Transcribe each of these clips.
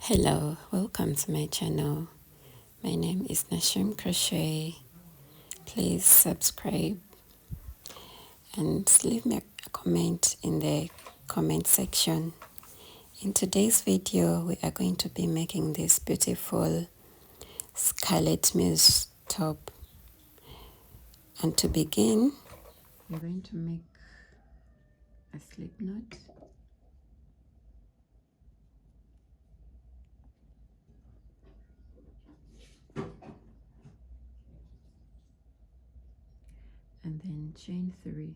Hello, welcome to my channel. My name is Nashym Crochet. Please subscribe and leave me a comment in the comment section. In today's video, we are going to be making this beautiful Scarlet Muse top. And to begin, we're going to make a slip knot. And then chain 3,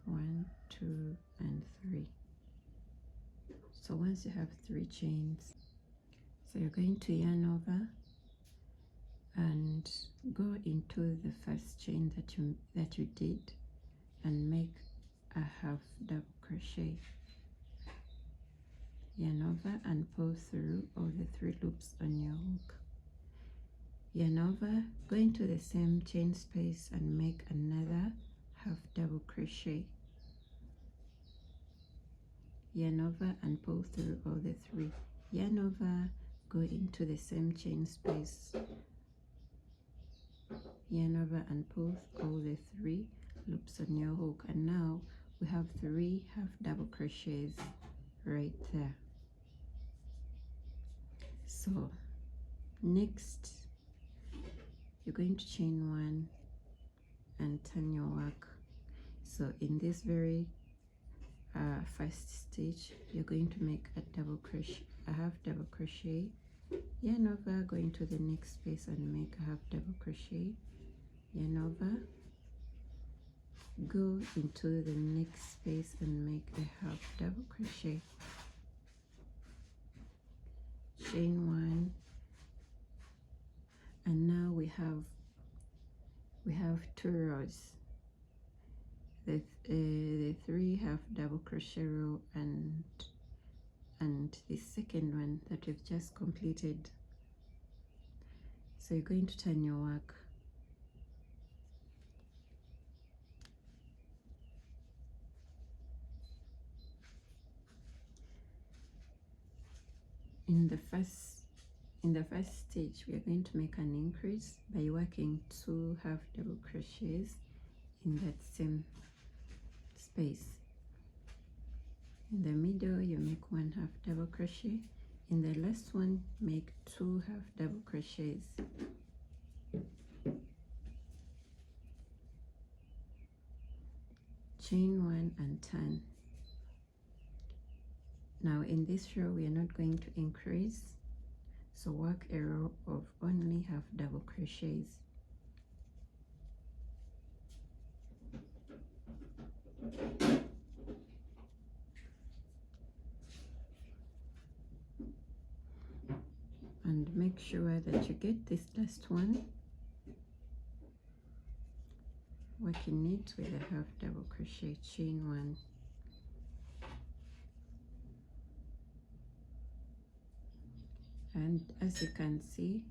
1, 2, and 3. So once you have 3 chains, so you're going to yarn over and go into the first chain that you did and make a half double crochet. Yarn over and pull through all the 3 loops on your hook. Yarn over, go into the same chain space and make another half double crochet. Yarn over and pull through all the 3. Yarn over, go into the same chain space. Yarn over and pull all the 3 loops on your hook, and now we have 3 half double crochets right there. So next you're going to chain 1 and turn your work. So in this very first stitch, you're going to make a double crochet, a half double crochet, yarn over, go into the next space and make a half double crochet, yarn over, go into the next space and make a half double crochet, chain 1, and now we have 2 rows, the 3 half double crochet row and the second one that we've just completed. So you're going to turn your work. In the first stitch, we are going to make an increase by working 2 half double crochets in that same space. In the middle, you make 1 half double crochet. In the last one, make 2 half double crochets. Chain 1 and turn. Now in this row, we are not going to increase, so work a row of only half double crochets. And make sure that you get this last one, working it with a half double crochet, chain 1. And as you can see,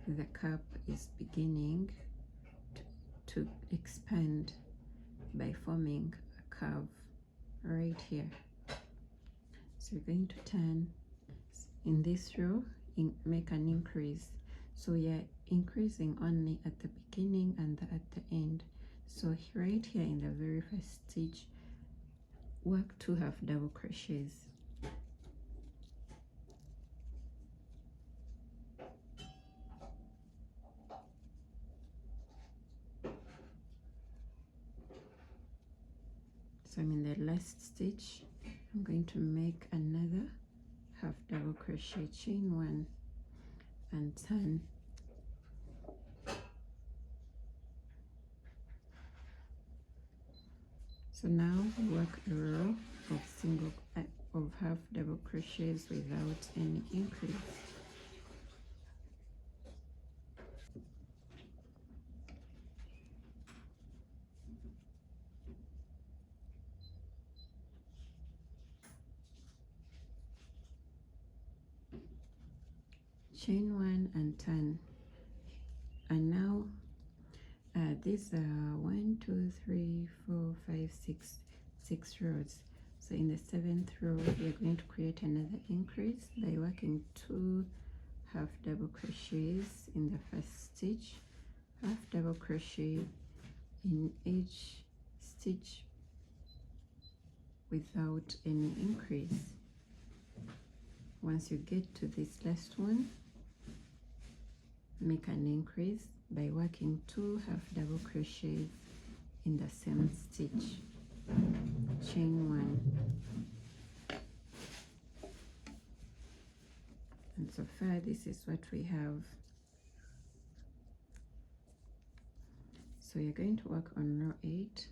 the cup is beginning to expand by forming a curve right here. So we're going to turn in this row, make an increase. So you're increasing only at the beginning and at the end. So right here in the very first stitch, work 2 half double crochets. So I'm in the last stitch. I'm going to make another half double crochet, chain 1 and turn. So now work a row of half double crochets without any increase. Chain 1 and turn. And now these are 1, 2, 3, 4, 5, 6 rows. So in the 7th row we are going to create another increase by working 2 half double crochets in the first stitch, half double crochet in each stitch without any increase. Once you get to this last one, make an increase by working 2 half double crochets in the same stitch, chain 1. And so far this is what we have. So you're going to work on row 8,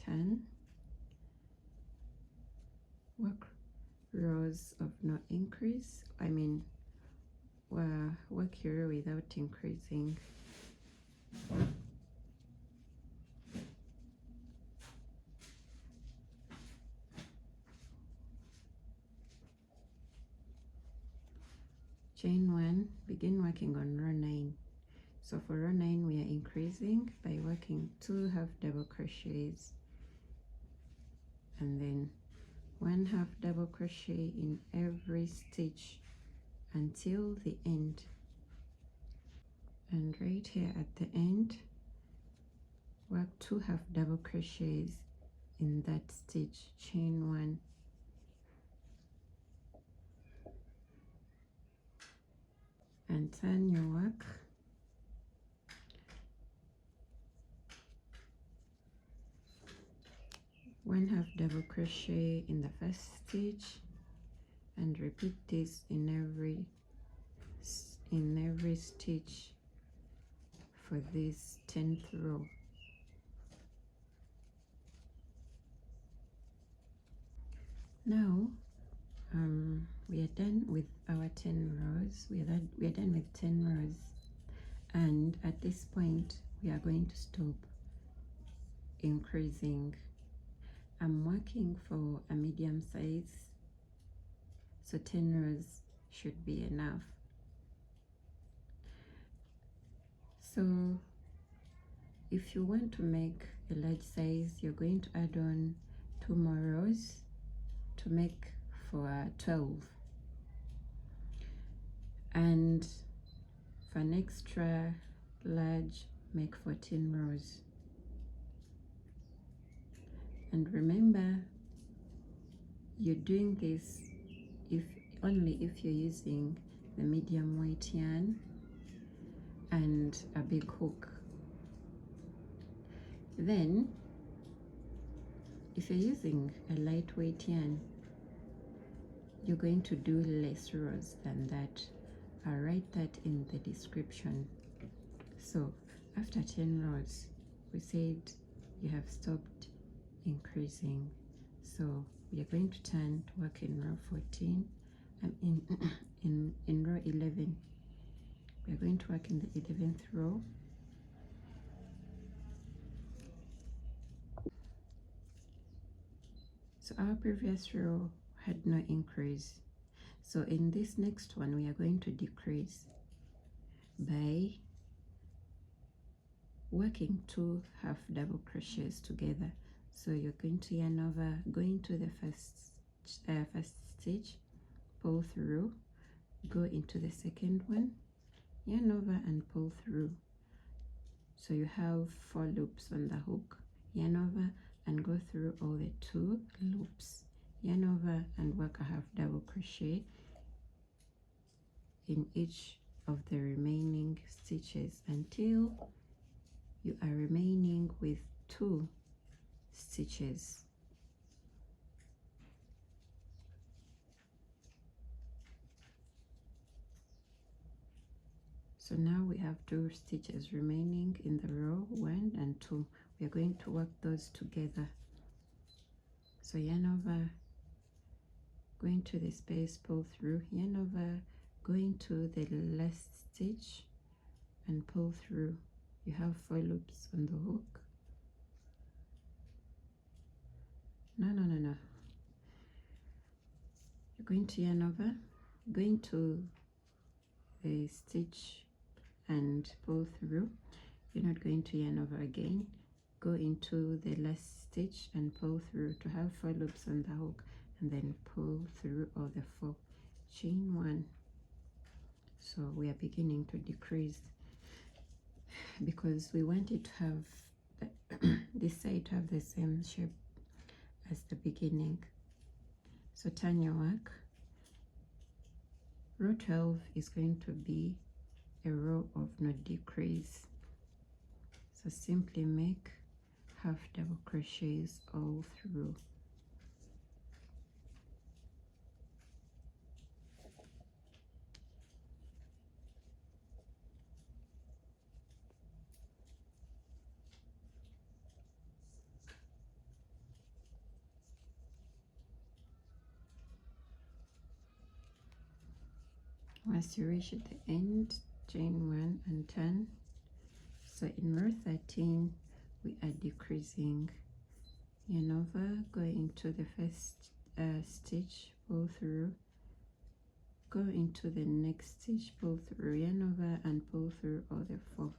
10, work rows of no increase, work your row without increasing. Chain 1, begin working on row 9. So for row 9 we are increasing by working 2 half double crochets and then 1 half double crochet in every stitch until the end. And right here at the end, work 2 half double crochets in that stitch, chain 1. And turn your work. One half double crochet in the first stitch and repeat this in every stitch for this 10th row. Now we are done with our 10 rows. We are done with 10 rows, and at this point we are going to stop increasing. I'm working for a medium size, so 10 rows should be enough. So if you want to make a large size, you're going to add on 2 more rows to make for 12, and for an extra large, make 14 rows. And remember, you're doing this only if you're using the medium weight yarn and a big hook. Then if you're using a lightweight yarn, you're going to do less rows than that. I'll write that in the description. So after 10 rows, we said you have stopped increasing, so we are going to turn to work in row 14. In row 11. We are going to work in the 11th row. So our previous row had no increase, so in this next one we are going to decrease by working 2 half double crochets together. So you're going to yarn over, going to the first stitch, pull through, go into the second one, yarn over and pull through. So you have 4 loops on the hook, yarn over and go through all the 2 loops, yarn over and work a half double crochet in each of the remaining stitches until you are remaining with 2 stitches. So now we have 2 stitches remaining in the row 1 and 2. We are going to work those together. So yarn over, going to the space, pull through, yarn over, going to the last stitch and pull through. You have 4 loops on the hook. No. You're going to yarn over, going to the stitch and pull through. You're not going to yarn over again. go into the last stitch and pull through to have 4 loops on the hook, and then pull through all the 4, chain 1. So we are beginning to decrease because we want it to have this side to have the same shape as the beginning. So turn your work. Row 12 is going to be a row of no decrease. So simply make half double crochets all through. Once you reach the end, chain 1 and turn. So in row 13 we are decreasing, yarn over, go into the first stitch, pull through, go into the next stitch, pull through, yarn over and pull through all the 4.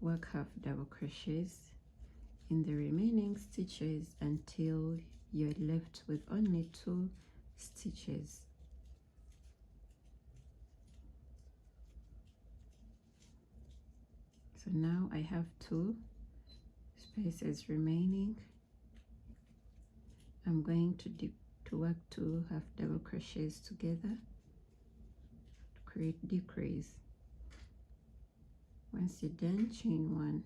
Work half double crochets in the remaining stitches until you're left with only 2 stitches. So now I have 2 spaces remaining. I'm going to work 2 half double crochets together to create decrease. Once you're done, chain 1.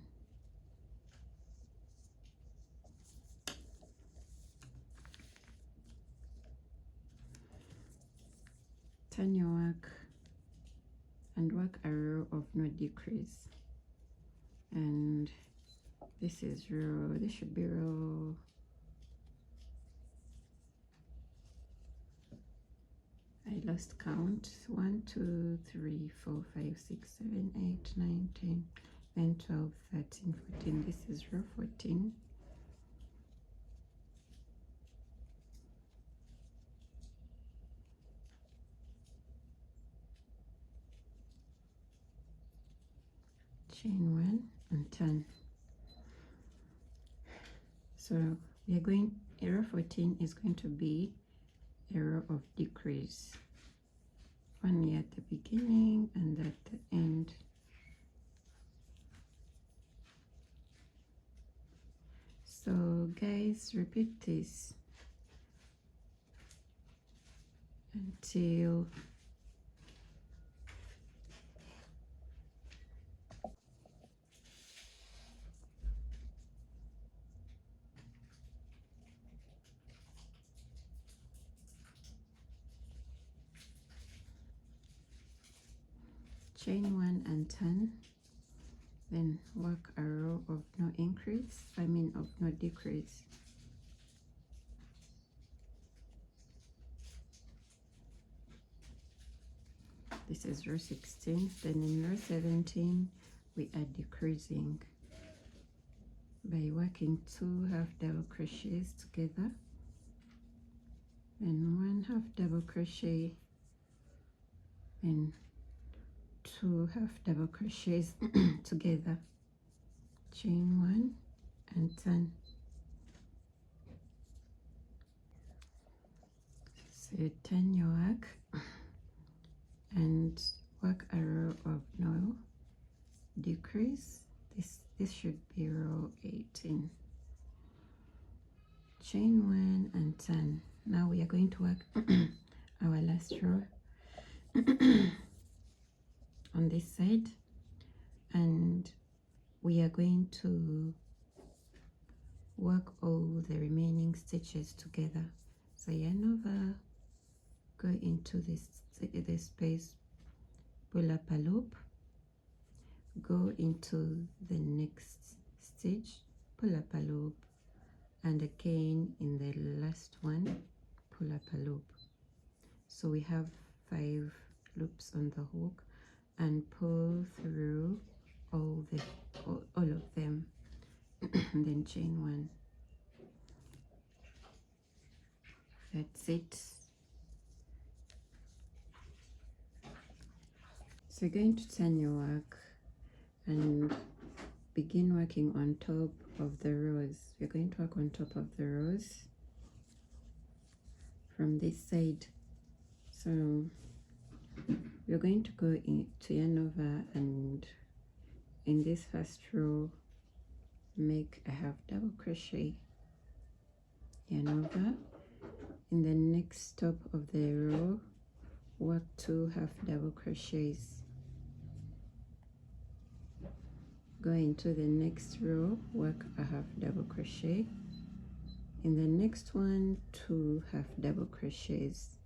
Turn your work and work a row of no decrease. And this is row, this should be row, I lost count, 1 2 3 4 5 6 7 8 9 10 11 12 13 14. This is row 14. Chain 1 and turn. So we are going, row 14 is going to be a row of decrease, only at the beginning and at the end. So guys, repeat this until chain 1 and turn, then work a row of no increase, of no decrease. This is row 16. Then in row 17 we are decreasing by working 2 half double crochets together, then 1 half double crochet, and 2 half double crochets together, chain 1 and turn. So you turn your work and work a row of no decrease. This should be row 18. Chain 1 and turn. Now we are going to work our last row on this side, and we are going to work all the remaining stitches together. So yarn over, go into this space, pull up a loop, go into the next stitch, pull up a loop, and again in the last one pull up a loop. So we have 5 loops on the hook, and pull through all of them and then chain 1. That's it. So you're going to turn your work and begin working on top of the rows. We're going to work on top of the rows from this side. So we're going to go into yarn over, and in this first row make a half double crochet, yarn over. In the next top of the row work 2 half double crochets, go into the next row, work a half double crochet, in the next one 2 half double crochets,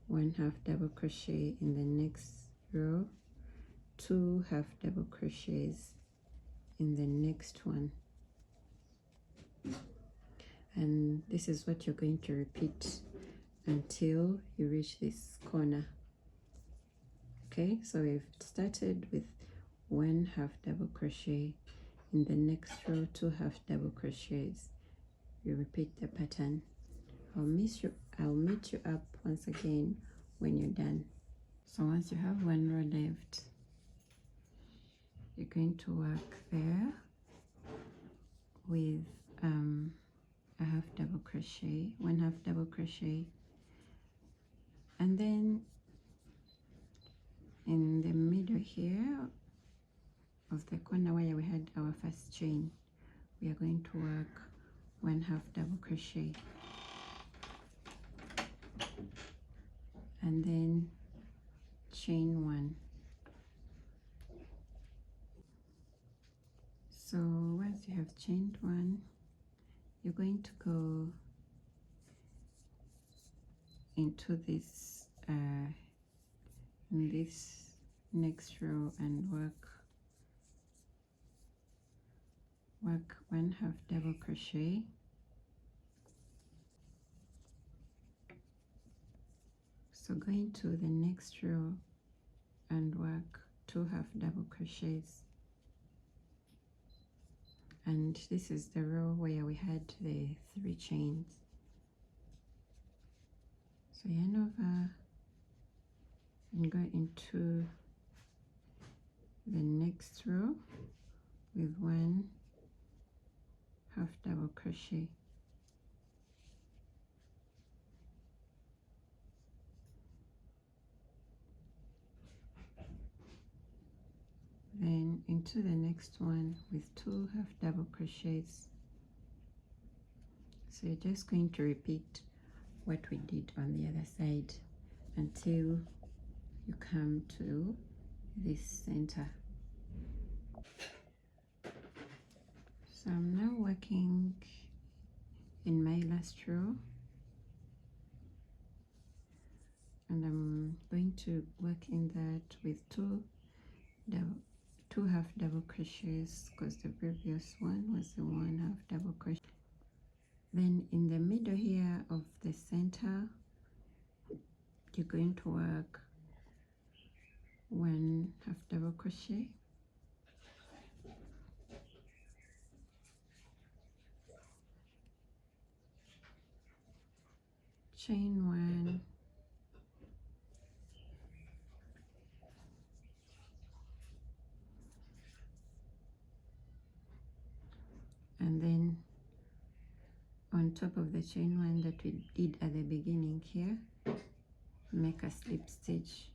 1 half double crochet in the next row, 2 half double crochets in the next one. And this is what you're going to repeat until you reach this corner. Okay, so we've started with 1 half double crochet, in the next row 2 half double crochets. You repeat the pattern. I'll meet you up once again when you're done. So once you have 1 row left, you're going to work there with a half double crochet, 1 half double crochet, and then in the middle here of the corner where we had our first chain, we are going to work 1 half double crochet, and then chain 1. So once you have chained 1, you're going to go into this in this next row and work 1 half double crochet, so go into the next row and work 2 half double crochets, and this is the row where we had the 3 chains. So yarn over and go into the next row with 1 half double crochet, then into the next one with 2 half double crochets. So you're just going to repeat what we did on the other side until you come to this center. So I'm now working in my last row, and I'm going to work in that with 2 half double crochets, because the previous one was the 1 half double crochet. Then in the middle here of the center, you're going to work 1 half double crochet, chain 1, and then on top of the chain 1 that we did at the beginning here, make a slip stitch.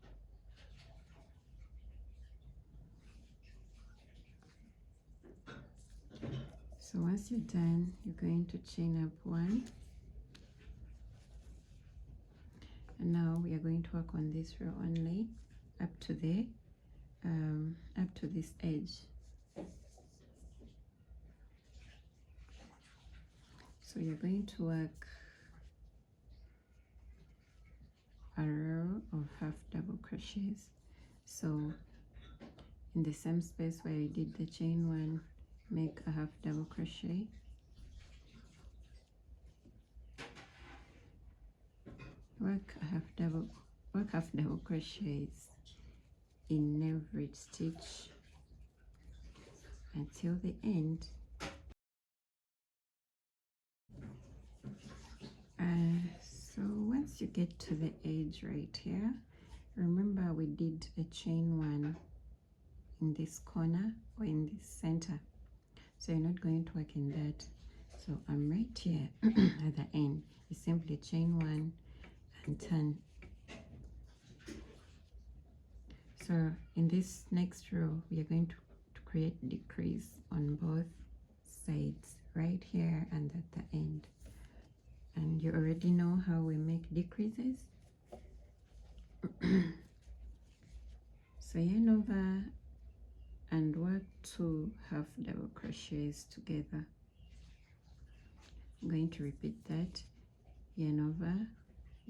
So once you're done, you're going to chain up 1, and now we are going to work on this row only up to this edge. So you're going to work a row of half double crochets. So in the same space where you did the chain 1, make a half double crochet, work half double crochets in every stitch until the end. So once you get to the edge right here, remember we did a chain 1 in this corner or in this center, so you're not going to work in that. So I'm right here at the end. You simply chain 1 and turn. So in this next row we are going to create decrease on both sides, right here and at the end. And you already know how we make decreases. So yarn over and work 2 half double crochets together. I'm going to repeat that. Yarn over,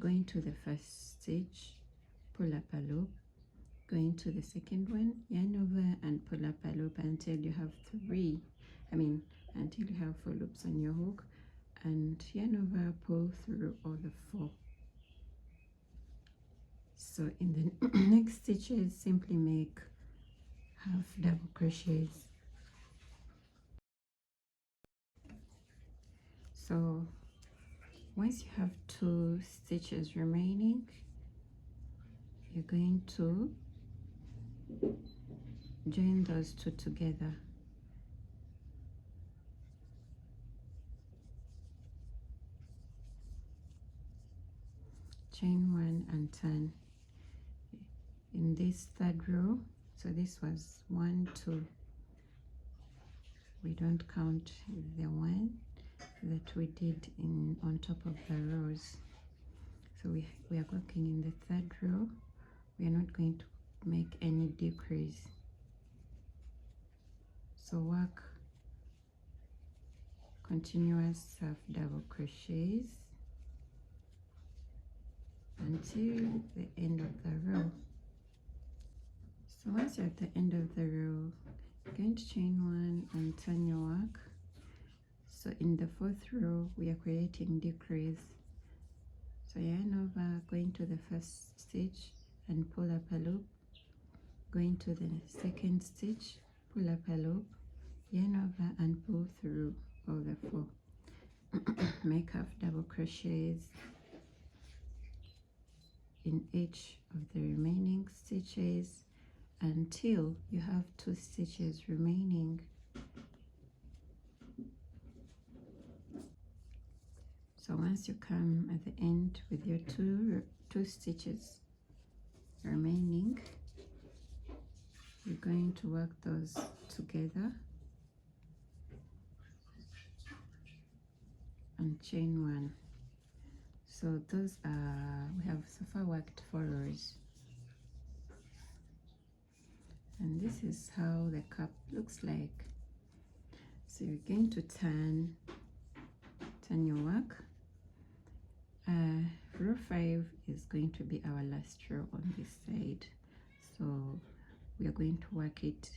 going to the first stitch, pull up a loop, going to the second one, yarn over and pull up a loop until you have until you have 4 loops on your hook, and yarn over, pull through all the 4. So in the next stitches, simply make half double crochets. So once you have 2 stitches remaining, you're going to join those 2 together. Chain 1 and turn. In this 3rd row, so this was 1, 2. We don't count the 1 that we did on top of the rows. So we are working in the 3rd row. We are not going to make any decrease. So work continuous half double crochets until the end of the row. So once you're at the end of the row, you're going to chain 1 and turn your work. So in the 4th row, we are creating decrease. So yarn over, going to the first stitch and pull up a loop, going to the second stitch, pull up a loop, yarn over and pull through all the 4. Make half double crochets in each of the remaining stitches until you have 2 stitches remaining. So once you come at the end with your two stitches remaining, you're going to work those together and chain 1. So those are, we have so far worked 4 rows, and this is how the cup looks like. So you're going to turn your work. Row 5 is going to be our last row on this side, so we are going to work it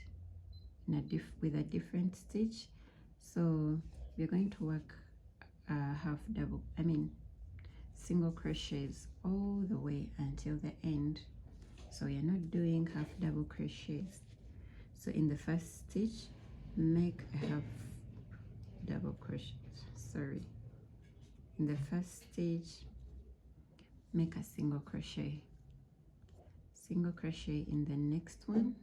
in with a different stitch. So we're going to work single crochets all the way until the end. So you're not doing half double crochets. So in the first stitch, make a half double crochet. In the first stitch, make a single crochet in the next one,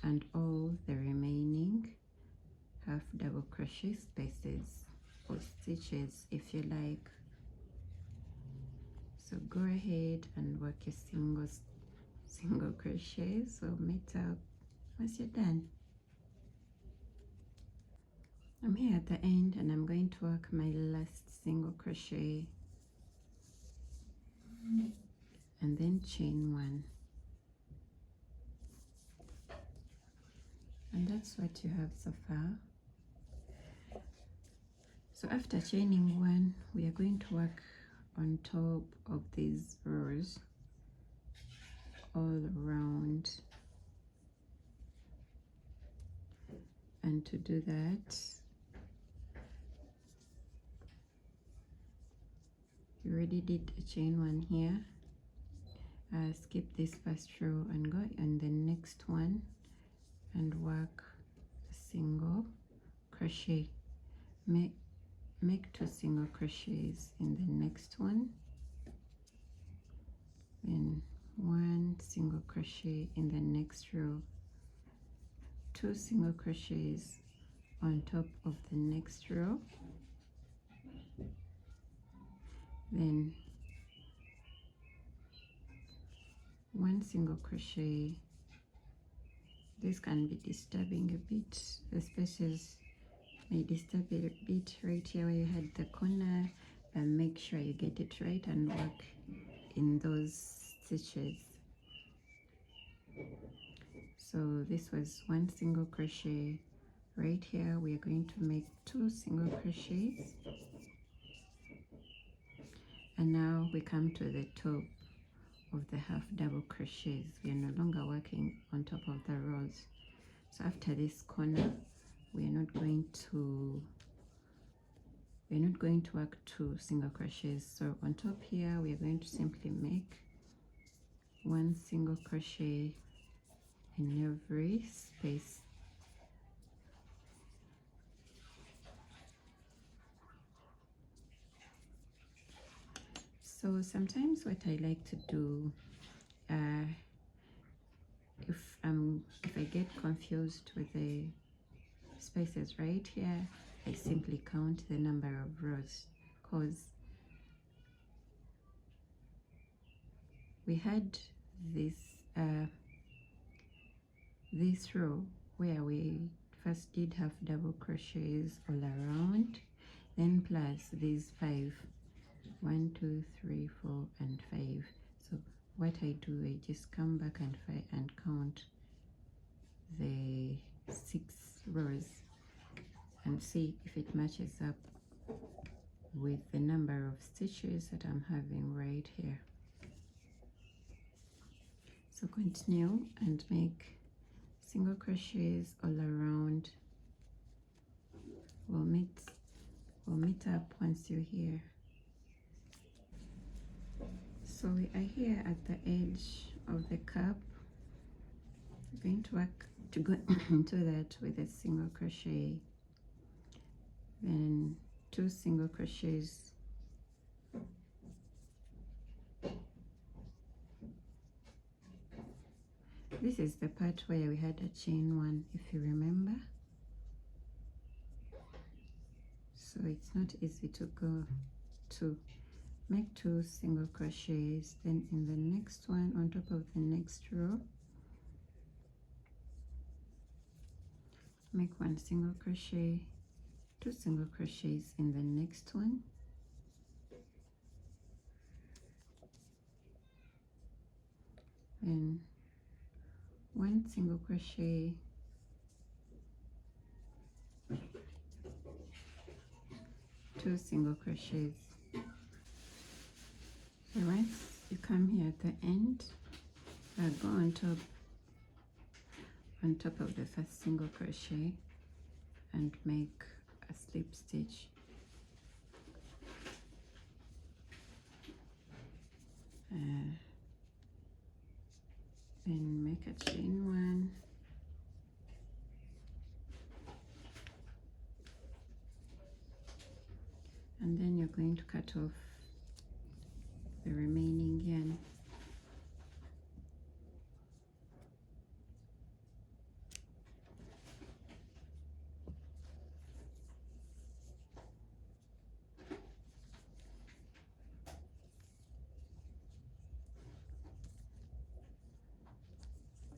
and all the remaining half double crochet spaces or stitches if you like. So go ahead and work your single crochet. So meet up once you're done. I'm here at the end and I'm going to work my last single crochet and then chain 1, and that's what you have so far. So after chaining 1, we are going to work on top of these rows all around, and to do that, you already did a chain 1 here. Skip this first row and go on the next one and work a single crochet. Make 2 single crochets in the next one, then 1 single crochet in the next row, 2 single crochets on top of the next row, then 1 single crochet. This can be disturbing a bit, the spaces may disturb a bit right here where you had the corner, but make sure you get it right and work in those stitches. So this was 1 single crochet. Right here we are going to make 2 single crochets, and now we come to the top of the half double crochets. We are no longer working on top of the rows. So after this corner we are not going to work 2 single crochets. So on top here we are going to simply make 1 single crochet in every space. So sometimes what I like to do, if I get confused with the spaces right here, I simply count the number of rows, because we had this row where we first did half double crochets all around, then plus these 5, 1 2 3 4 and 5. So what I do, I just come back and count the 6 rows and see if it matches up with the number of stitches that I'm having right here. So continue and make single crochets all around. We'll meet up once you're here. So we are here at the edge of the cup. We're going to work to go into that with a single crochet, then 2 single crochets, this is the part where we had a chain 1, if you remember. So it's not easy to go to make 2 single crochets, then in the next one on top of the next row make 1 single crochet, 2 single crochets in the next one, then 1 single crochet, 2 single crochets. So once you come here at the end, go on top of the first single crochet and make a slip stitch. Then make a chain 1, and then you're going to cut off the remaining yarn.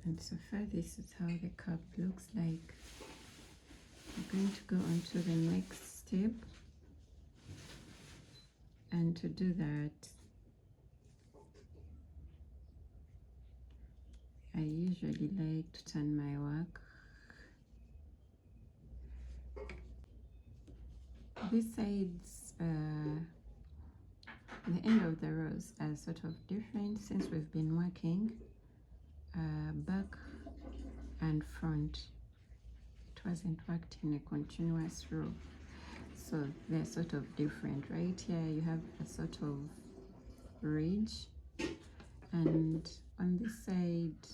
And so far this is how the cup looks like. I'm going to go on to the next step, and to do that I usually like to turn my work. These sides, the end of the rows are sort of different since we've been working back and front. It wasn't worked in a continuous row, so they're sort of different. Right here you have a sort of ridge, and on this side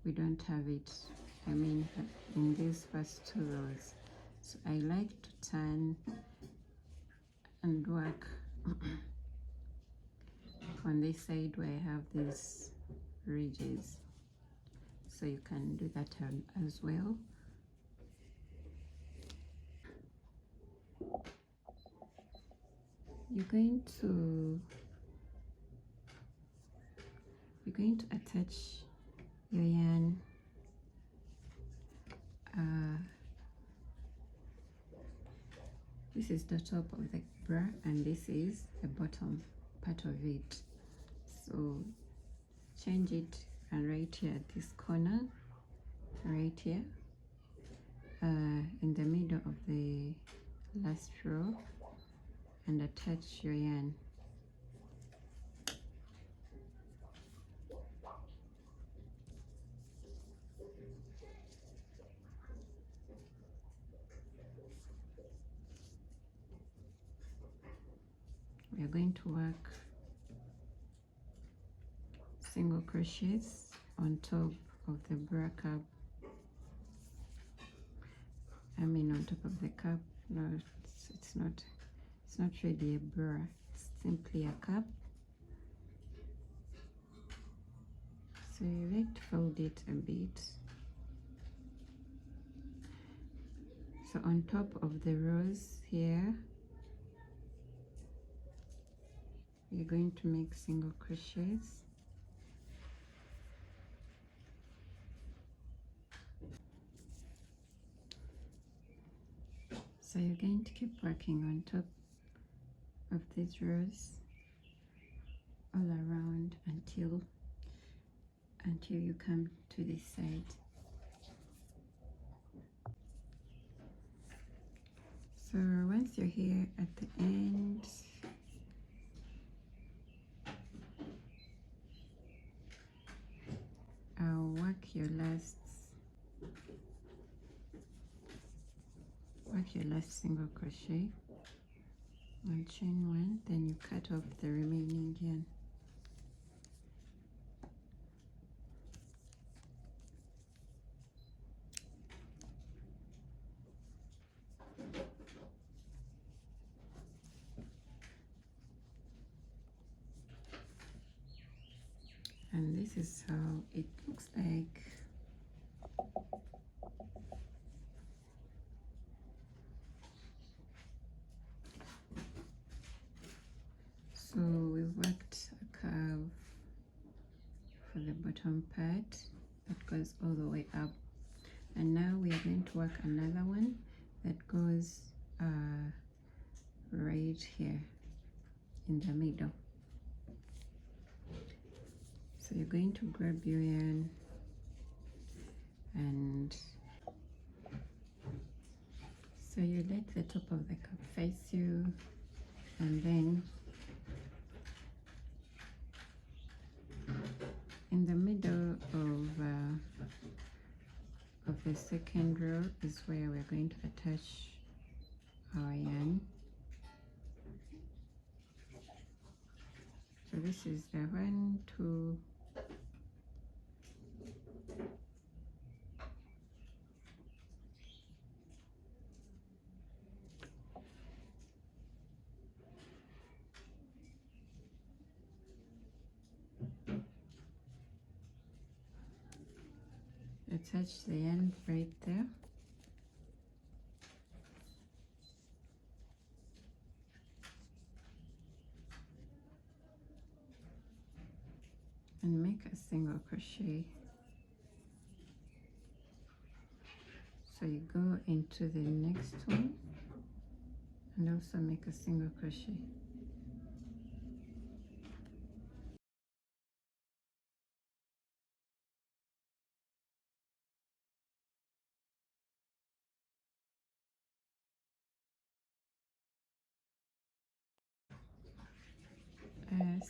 we don't have it. I mean, in these first 2 rows. So I like to turn and work on this side where I have these ridges. so you can do that as well. You're going to attach your yarn this is the top of the bra and this is the bottom part of it, so change it and right here at this corner, right here in the middle of the last row, and attach your yarn. We are going to work single crochets on top of the bra cup. I mean on top of the cup. No, it's not really a bra, it's simply a cup. So you like to fold it a bit. So on top of the rows here, you're going to make single crochets. So you're going to keep working on top of these rows all around until you come to this side. So once you're here at the end, I'll work your last single crochet and chain one, then you cut off the remaining yarn. And this is how it looks like. So we worked a curve for the bottom part that goes all the way up, and now we are going to work another one that goes right here in the middle. So you're going to grab your yarn and so you let the top of the cup face you, and then in the middle of the second row is where we're going to attach our yarn. So this is the 1, 2, attach the yarn right there. And make a single crochet. So you go into the next one and also make a single crochet.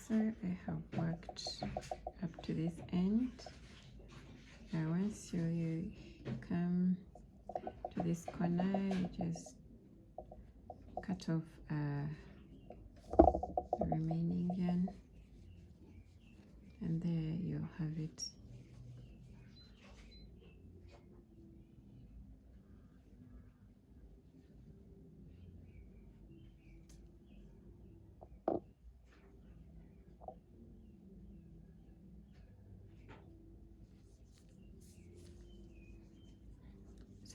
So I have worked up to this end. Once you come to this corner, you just cut off the remaining yarn, and there you'll have it.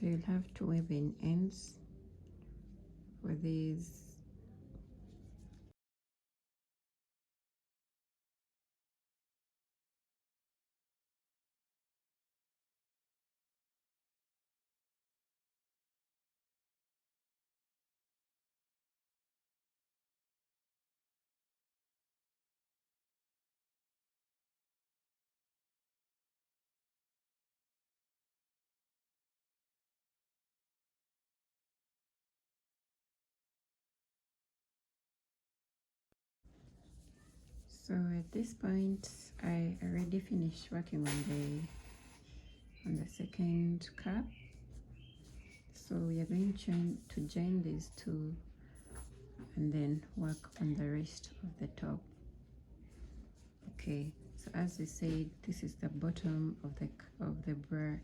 So you'll have to weave in ends for these. So at this point, I already finished working on the second cup. So we are going to join these two and then work on the rest of the top. Okay, so as I said, this is the bottom of the bra,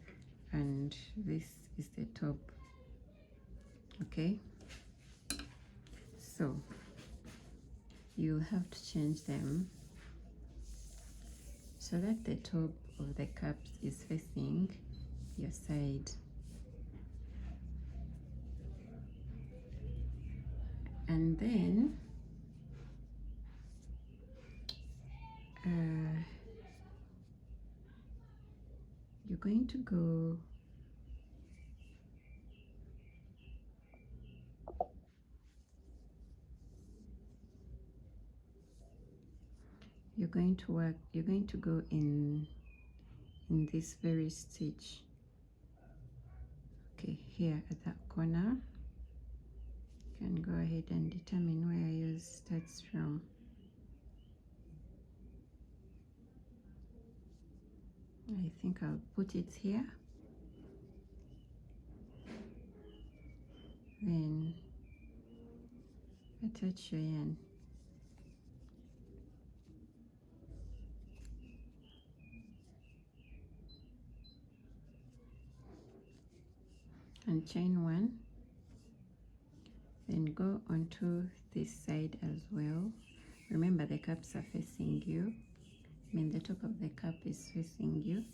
and this is the top. Okay, so you'll have to change them so that the top of the cups is facing your side. And then you're going to go you're going to go in this very stitch. Okay, here at that corner, you can go ahead and determine where yours starts from. I think I'll put it here. Then attach your yarn. And chain one. Then go onto this side as well. Remember, the cups are facing you. I mean, the top of the cup is facing you.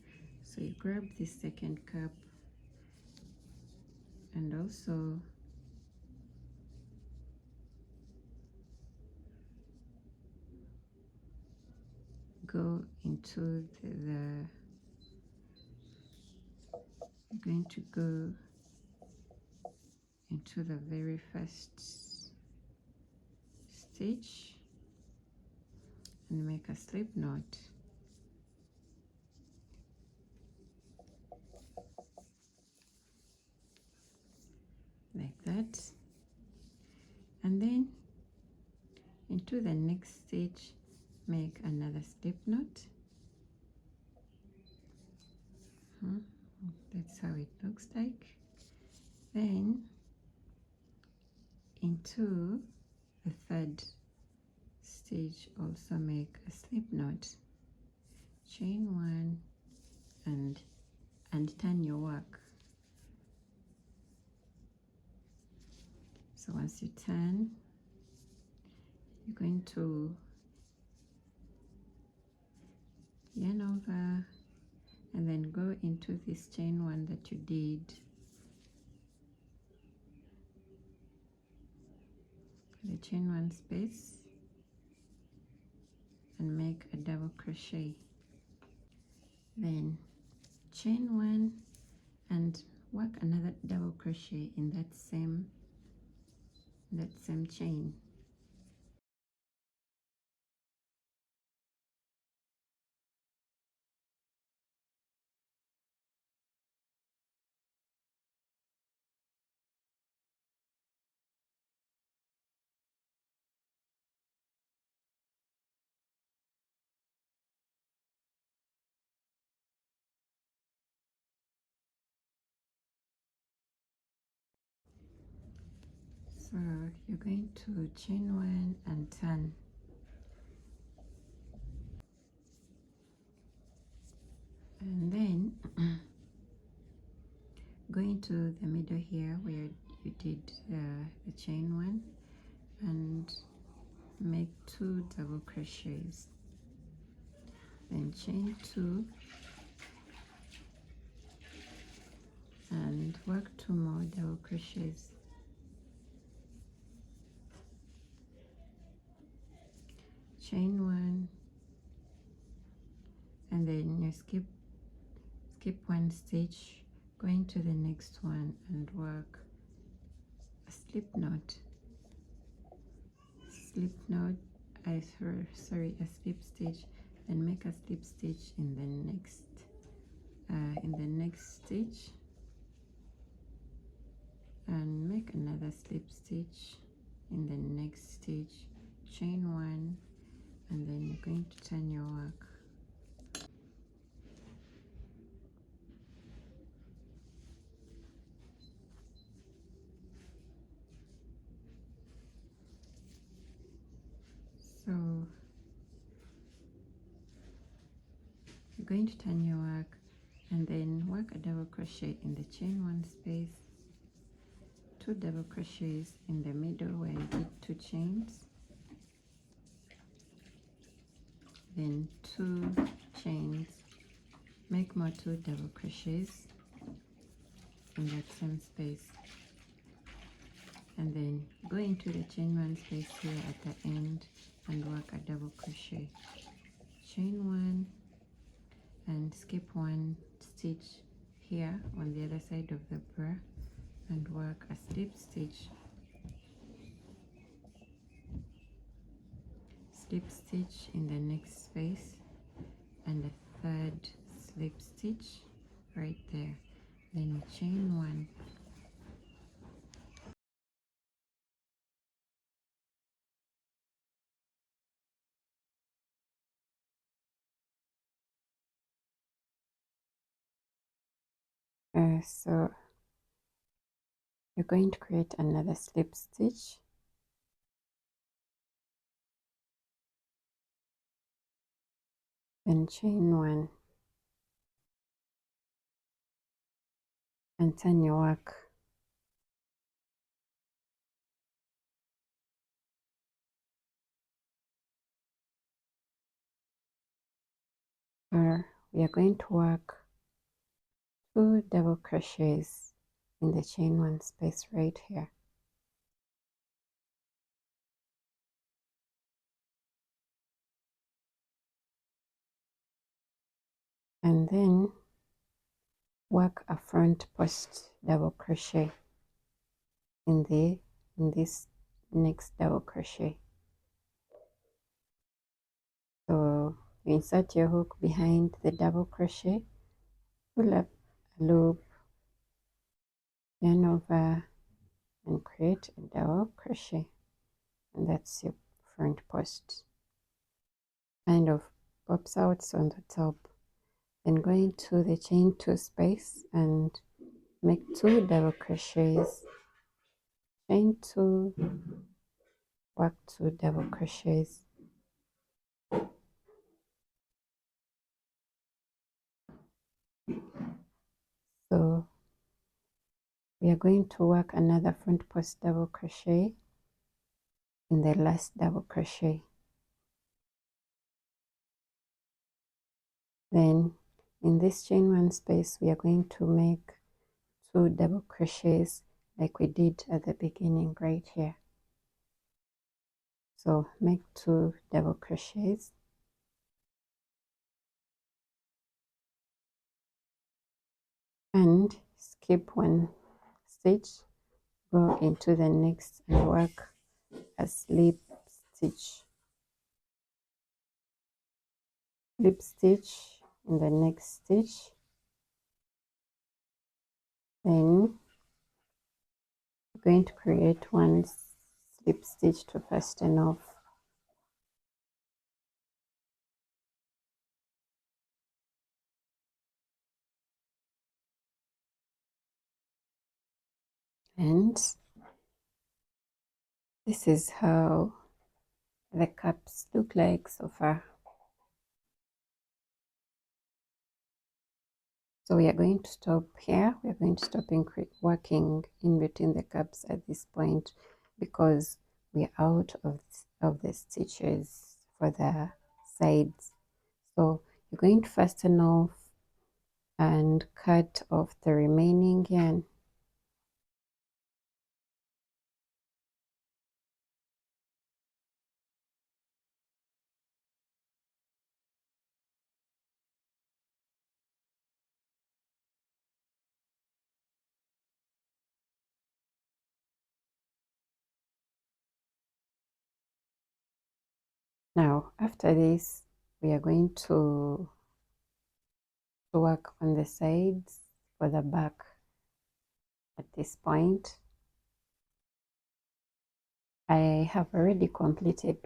So you grab this second cup and also go into you're going to go into the very first stitch and make a slip knot. Like that. And then into the next stitch, make another slip knot. That's how it looks like. Then into the third stitch, also make a slip knot, chain one, and turn your work. So once you turn, you're going to yarn over and then go into this chain one that you did. The chain one space and make a double crochet. Then chain one and work another double crochet in that same chain. So you're going to chain one and turn. And then go into the middle here where you did the chain one and make 2 double crochets. Then chain 2 and work 2 more double crochets, chain 1, and then you skip 1 stitch, going to the next one and work a slip knot, a slip stitch, then make a slip stitch in the next stitch, and make another slip stitch in the next stitch, chain 1, and then you're going to turn your work. So you're going to turn your work and then work a double crochet in the chain 1 space, 2 double crochets in the middle where you did 2 chains, then 2 chains, make more 2 double crochets in that same space, and then go into the chain 1 space here at the end and work a double crochet, chain 1, and skip 1 stitch here on the other side of the bra and work a slip stitch, in the next space, and a 3rd slip stitch right there, then chain 1, so you're going to create another slip stitch, then chain 1 and turn your work. We are going to work 2 double crochets in the chain 1 space right here, and then work a front post double crochet in this next double crochet. So you insert your hook behind the double crochet, pull up a loop, yarn over, and create a double crochet, and that's your front post. Kind of pops out on the top. Then go into the chain 2 space and make 2 double crochets, chain 2, work 2 double crochets, so we are going to work another front post double crochet in the last double crochet. Then in this chain 1 space we are going to make 2 double crochets like we did at the beginning right here. So make 2 double crochets, and skip 1 stitch, go into the next and work a slip stitch, in the next stitch, then we're going to create 1 slip stitch to fasten off, and this is how the cups look like so far. So we are going to stop here. We are going to stop working in between the cups at this point because we are out of the stitches for the sides. So you're going to fasten off and cut off the remaining yarn. Now after this, we are going to work on the sides for the back. At this point, I have already completed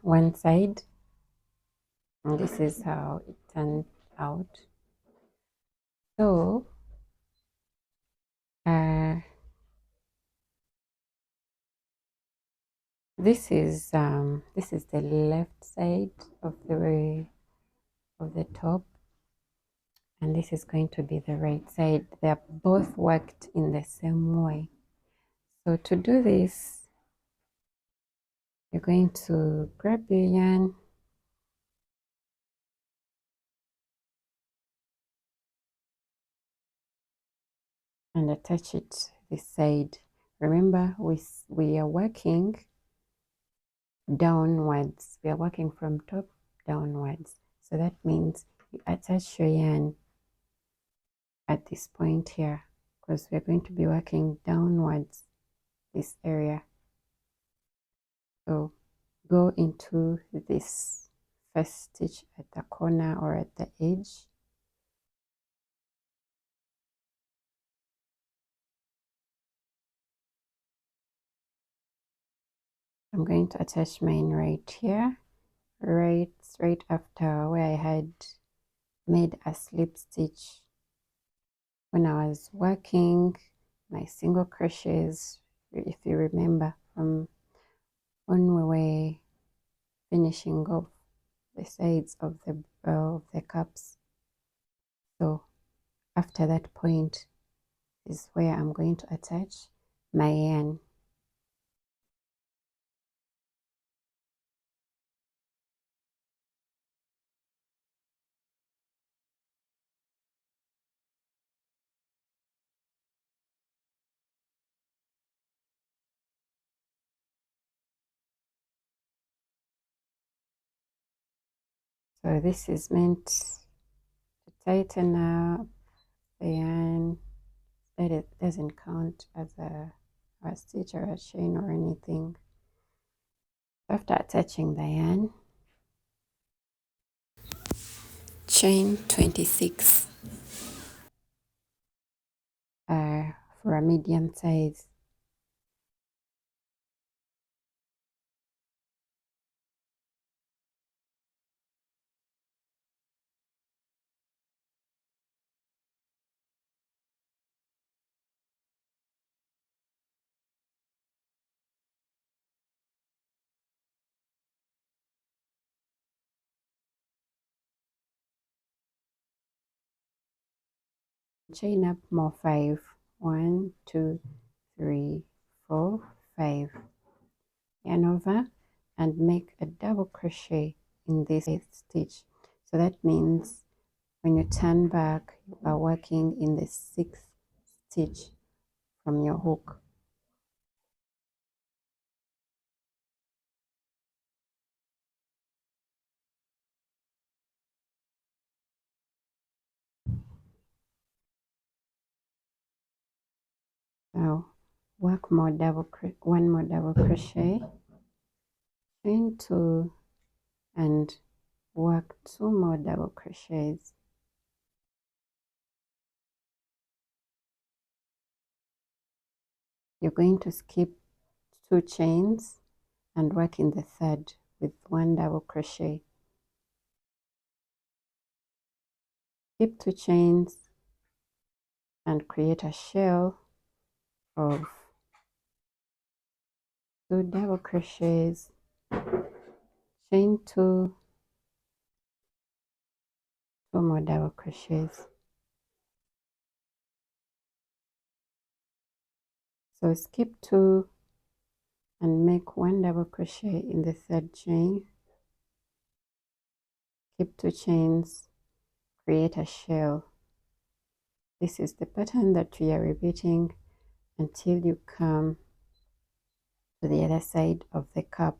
one side, and this is how it turned out. So this is the left side of the top, and this is going to be the right side. They are both worked in the same way. So to do this, you're going to grab your yarn and attach it this side. Remember, we are working downwards. We are working from top downwards. So that means you attach your yarn at this point here, because we're going to be working downwards this area. So go into this first stitch at the corner or at the edge. I'm going to attach mine right here, right straight after where I had made a slip stitch when I was working my single crochets, if you remember from when we were finishing off the sides of the cups. So after that point is where I'm going to attach my yarn. So this is meant to tighten up the yarn, that it doesn't count as a stitch or a chain or anything. After attaching the yarn, chain 26 for a medium size. Chain up more 5. 1, 2, 3, 4, 5. Yarn over and make a double crochet in this 8th stitch. So that means when you turn back, you are working in the 6th stitch from your hook. Now work one more double crochet, chain 2 and work 2 more double crochets. You're going to skip 2 chains and work in the 3rd with 1 double crochet. Skip 2 chains and create a shell of 2 double crochets, chain 2, 2 more double crochets. So skip 2 and make 1 double crochet in the 3rd chain, skip 2 chains, create a shell. This is the pattern that we are repeating until you come to the other side of the cup.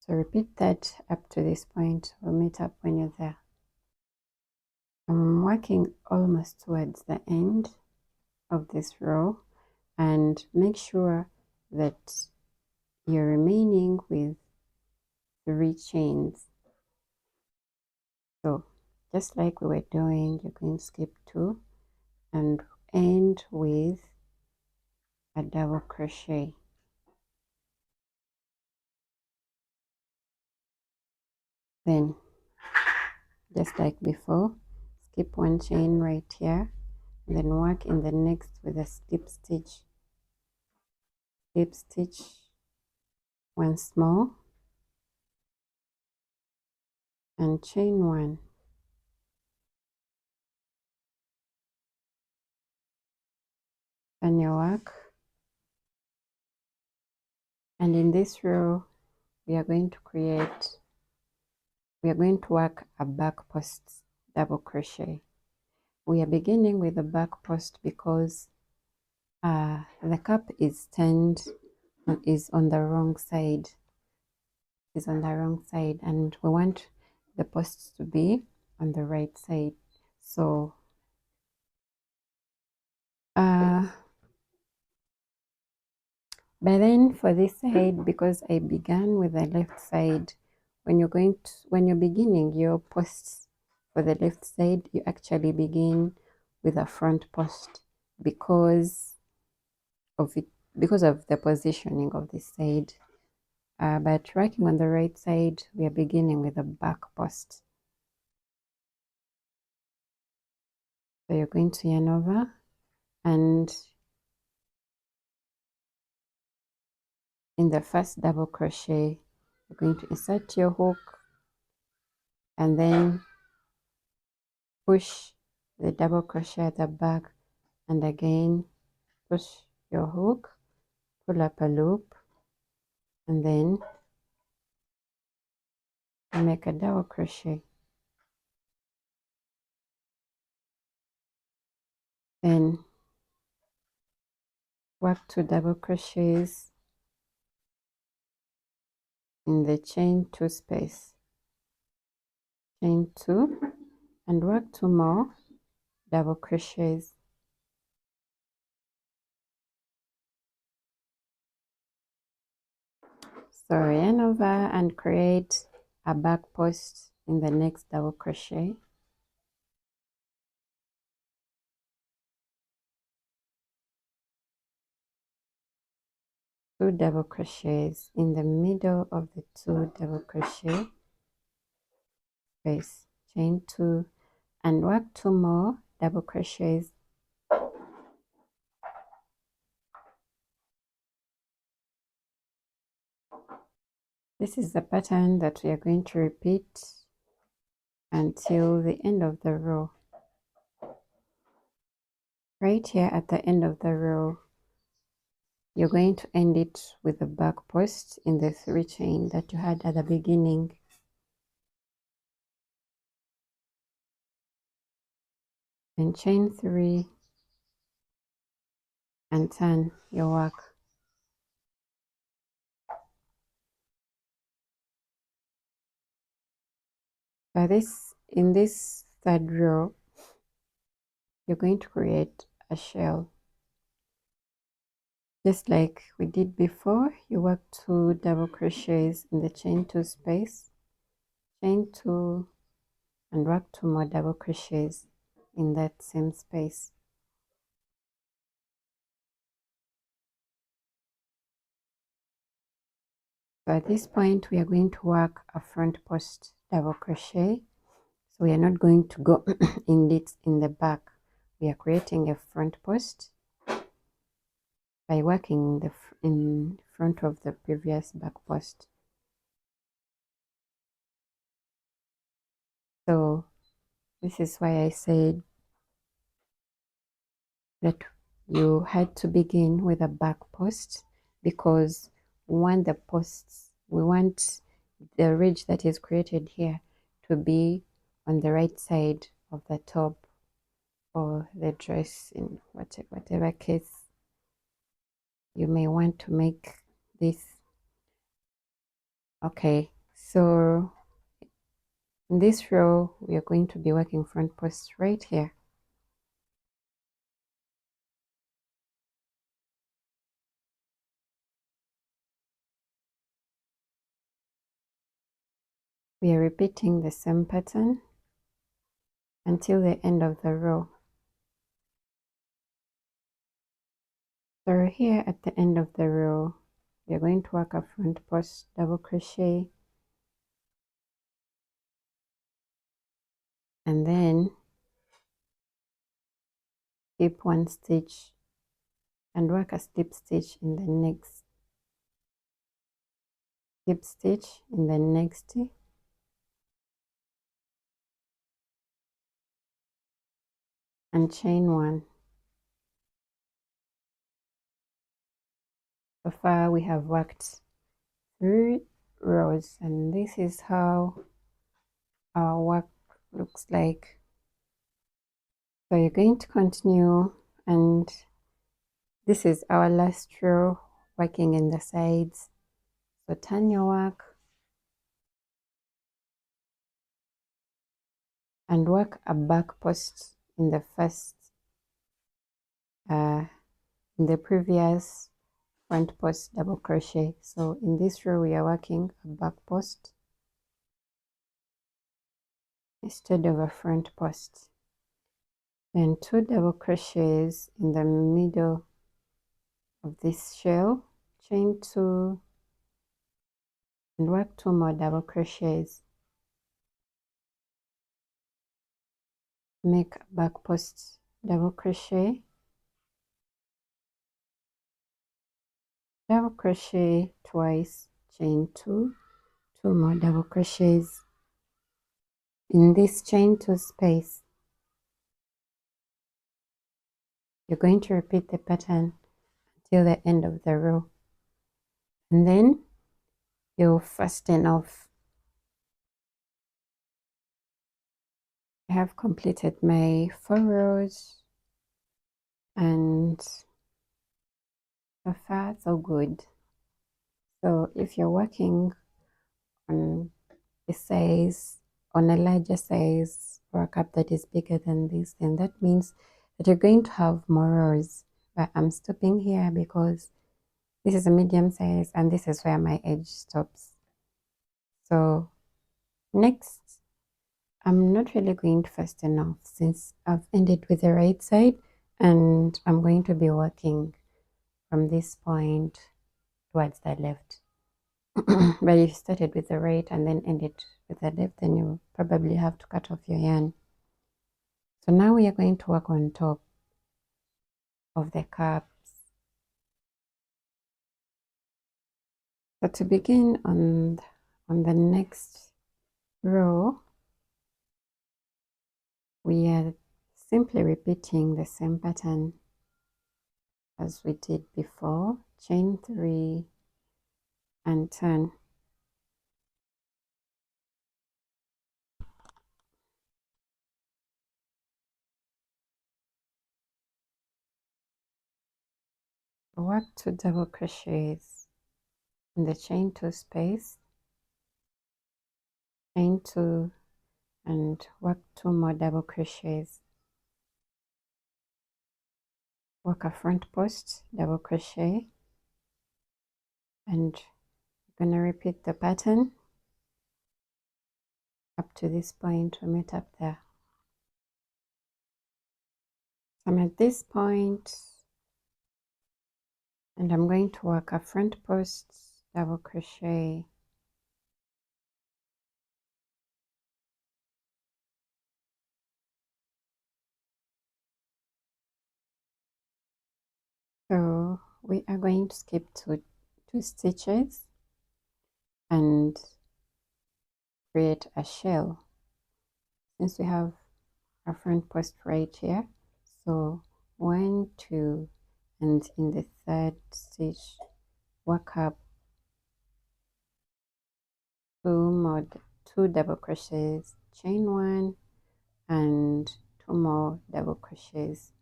So repeat that up to this point. We'll meet up when you're there. I'm working almost towards the end of this row. and make sure that you're remaining with 3 chains. So just like we were doing, you're going to skip 2 and end with a double crochet. Then just like before, skip 1 chain right here, and then work in the next with a slip stitch once more and chain 1. Turn your work, and in this row we are going to work a back post double crochet. We are beginning with the back post because the cup is on the wrong side, and we want the posts to be on the right side. So but then for this side, because I began with the left side, when you're beginning your posts for the left side, you actually begin with a front post because of the positioning of this side. But working on the right side, we are beginning with a back post. So you're going to yarn over, and in the first double crochet, you're going to insert your hook and then push the double crochet at the back, and again push your hook, pull up a loop, and then make a double crochet. Then work 2 double crochets in the chain 2 space, chain 2, and work 2 more double crochets. So yarn over and create a back post in the next double crochet. Two double crochets in the middle of the 2 double crochet space, chain 2, and work 2 more double crochets. This is the pattern that we are going to repeat until the end of the row. Right here at the end of the row, you're going to end it with a back post in the 3 chain that you had at the beginning. And chain 3 and turn your work. So in this 3rd row, you're going to create a shell. Just like we did before, you work 2 double crochets in the chain 2 space, chain 2, and work 2 more double crochets in that same space. So at this point, we are going to work a front post double crochet. So we are not going to go in the back. We are creating a front post by working in front of the previous back post. So this is why I said that you had to begin with a back post, because we want the ridge that is created here to be on the right side of the top or the dress, in whatever case you may want to make this. Okay, so in this row we are going to be working front post right here. we are repeating the same pattern until the end of the row. So here at the end of the row, we are going to work a front post double crochet, and then skip one stitch and work a slip stitch in the next slip stitch in the next, and chain one. So far we have worked 3 rows, and this is how our work looks like. So you're going to continue, and this is our last row working in the sides. So turn your work and work a back post in the first in the previous front post double crochet. So in this row we are working a back post instead of a front post. Then 2 double crochets in the middle of this shell, chain 2 and work 2 more double crochets. Make a back post double crochet, double crochet twice, chain 2, 2 more double crochets in this chain 2 space. You're going to repeat the pattern until the end of the row, and then you'll fasten off. I have completed my 4 rows, and so far so good. So if you're working on a size, on a larger size, or a cup that is bigger than this, then that means that you're going to have more rows. But I'm stopping here because this is a medium size and this is where my edge stops. So next, I'm not really going to fasten off since I've ended with the right side, and I'm going to be working from this point towards the left. But if you started with the right and then ended with the left, then you probably have to cut off your yarn. So now we are going to work on top of the cups. So to begin on the next row, we are simply repeating the same pattern as we did before. Chain 3 and turn. Work 2 double crochets in the chain 2 space, chain 2 and work 2 more double crochets. Work a front post double crochet, and you're going to repeat the pattern up to this point. We meet up there. I'm at this point, and I'm going to work a front post double crochet, so we are going to skip 2 stitches and create a shell since we have our front post right here. So 1, 2, and in the 3rd stitch work up 2 double crochets, chain 1 and 2 more double crochets.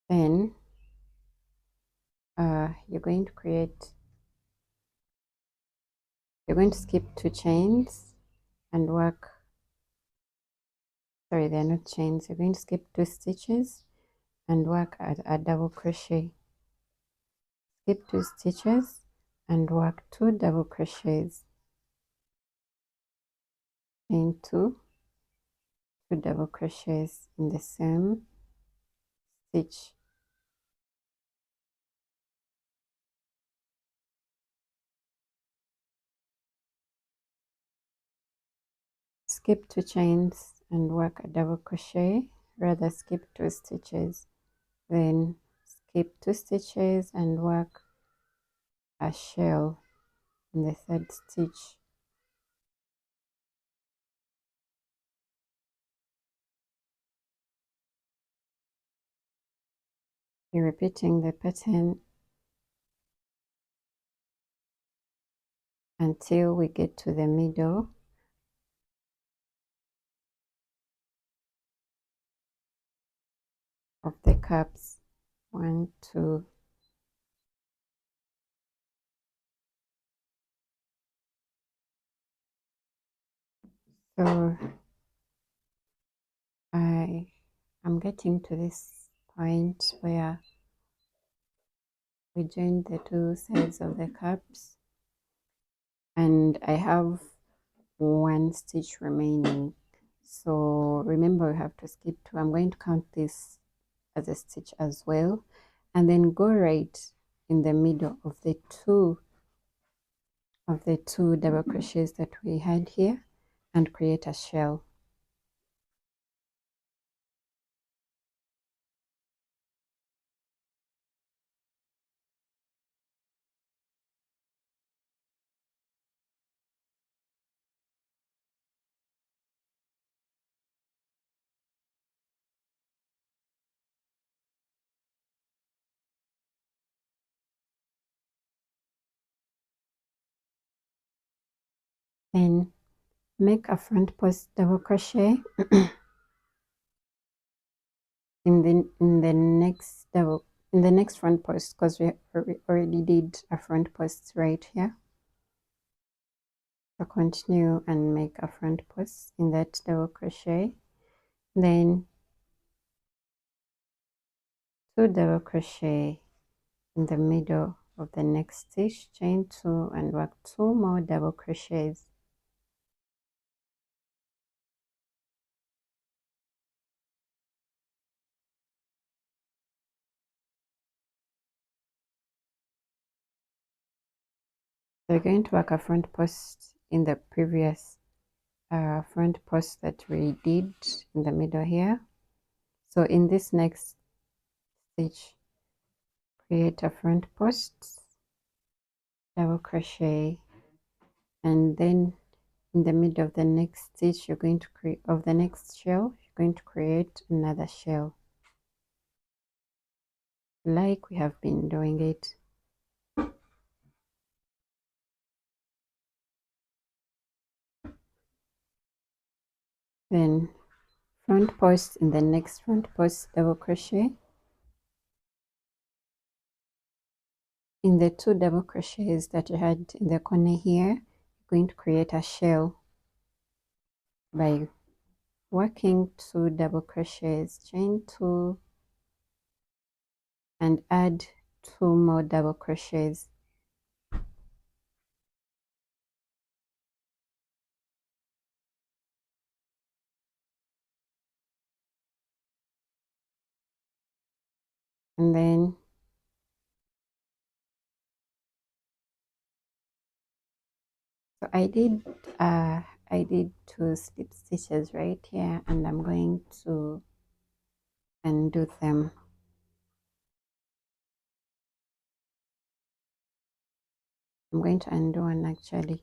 Then you're going to skip 2 chains and work, sorry, they're not chains. You're going to skip 2 stitches and work at a double crochet skip 2 stitches and work 2 double crochets, chain 2, 2 double crochets in the same stitch. Skip 2 chains and work a double crochet, rather skip 2 stitches, then skip 2 stitches and work a shell in the 3rd stitch. You're repeating the pattern until we get to the middle of the cups. 1, 2, so I'm getting to this point where we join the 2 sides of the cups and I have 1 stitch remaining. So remember, we have to skip 2. I'm going to count this as a stitch as well, and then go right in the middle of the two double crochets that we had here and create a shell. Then make a front post double crochet in the next front post, because we already did a front post right here. So continue and make a front post in that double crochet, then 2 double crochet in the middle of the next stitch, chain 2 and work 2 more double crochets. So we're going to work a front post in the previous front post that we did in the middle here. So in this next stitch, create a front post, double crochet, and then in the middle of the next stitch, you're going to create of the next shell, you're going to create another shell like we have been doing it. Then front post in the next front post, double crochet. In the 2 double crochets that you had in the corner here, you're going to create a shell by working 2 double crochets, chain 2 and add 2 more double crochets. And then so I did 2 slip stitches right here, and I'm going to undo them. I'm going to undo one actually.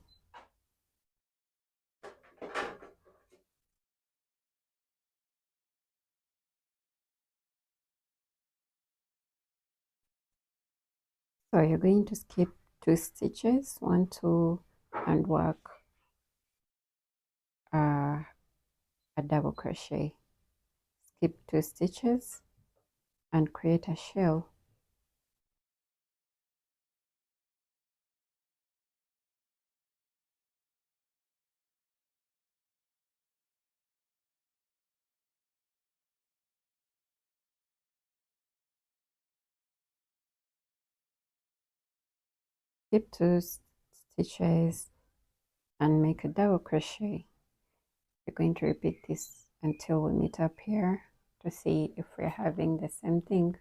So you're going to skip 2 stitches, 1, 2, and work a double crochet. Skip 2 stitches and create a shell. skip 2 stitches and make a double crochet. We're going to repeat this until we meet up here to see if we're having the same thing.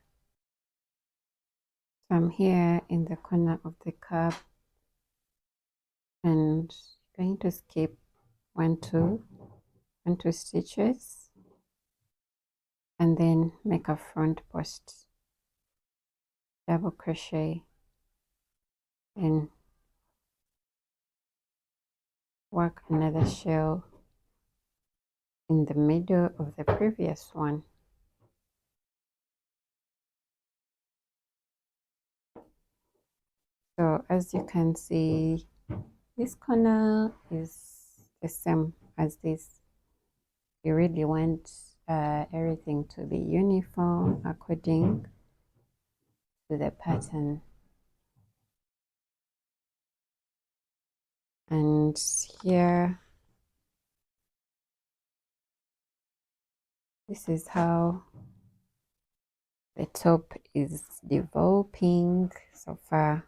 So I'm here in the corner of the cup and going to skip 1 2 stitches and then make a front post, double crochet and work another shell in the middle of the previous one. So as you can see, this corner is the same as this. You really want everything to be uniform according to the pattern. And here, this is how the top is developing so far.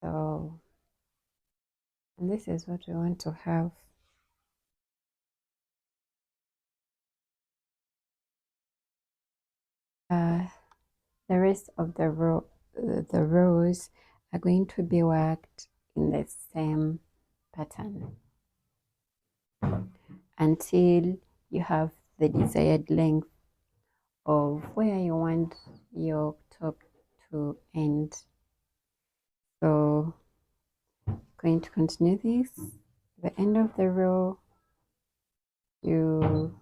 So, and this is what we want to have. The rest of the rows are going to be worked in the same pattern until you have the desired length of where you want your top to end. So going to continue this. The end of the row, you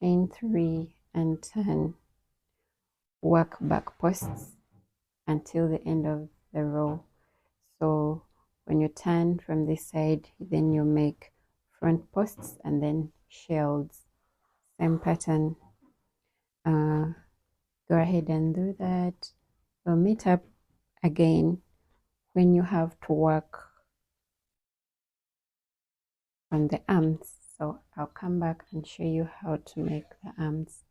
chain 3 and turn, work back posts until the end of the row. So when you turn from this side, then you make front posts and then shells, same pattern. Go ahead and do that. We'll meet up again when you have to work on the arms. So I'll come back and show you how to make the arms.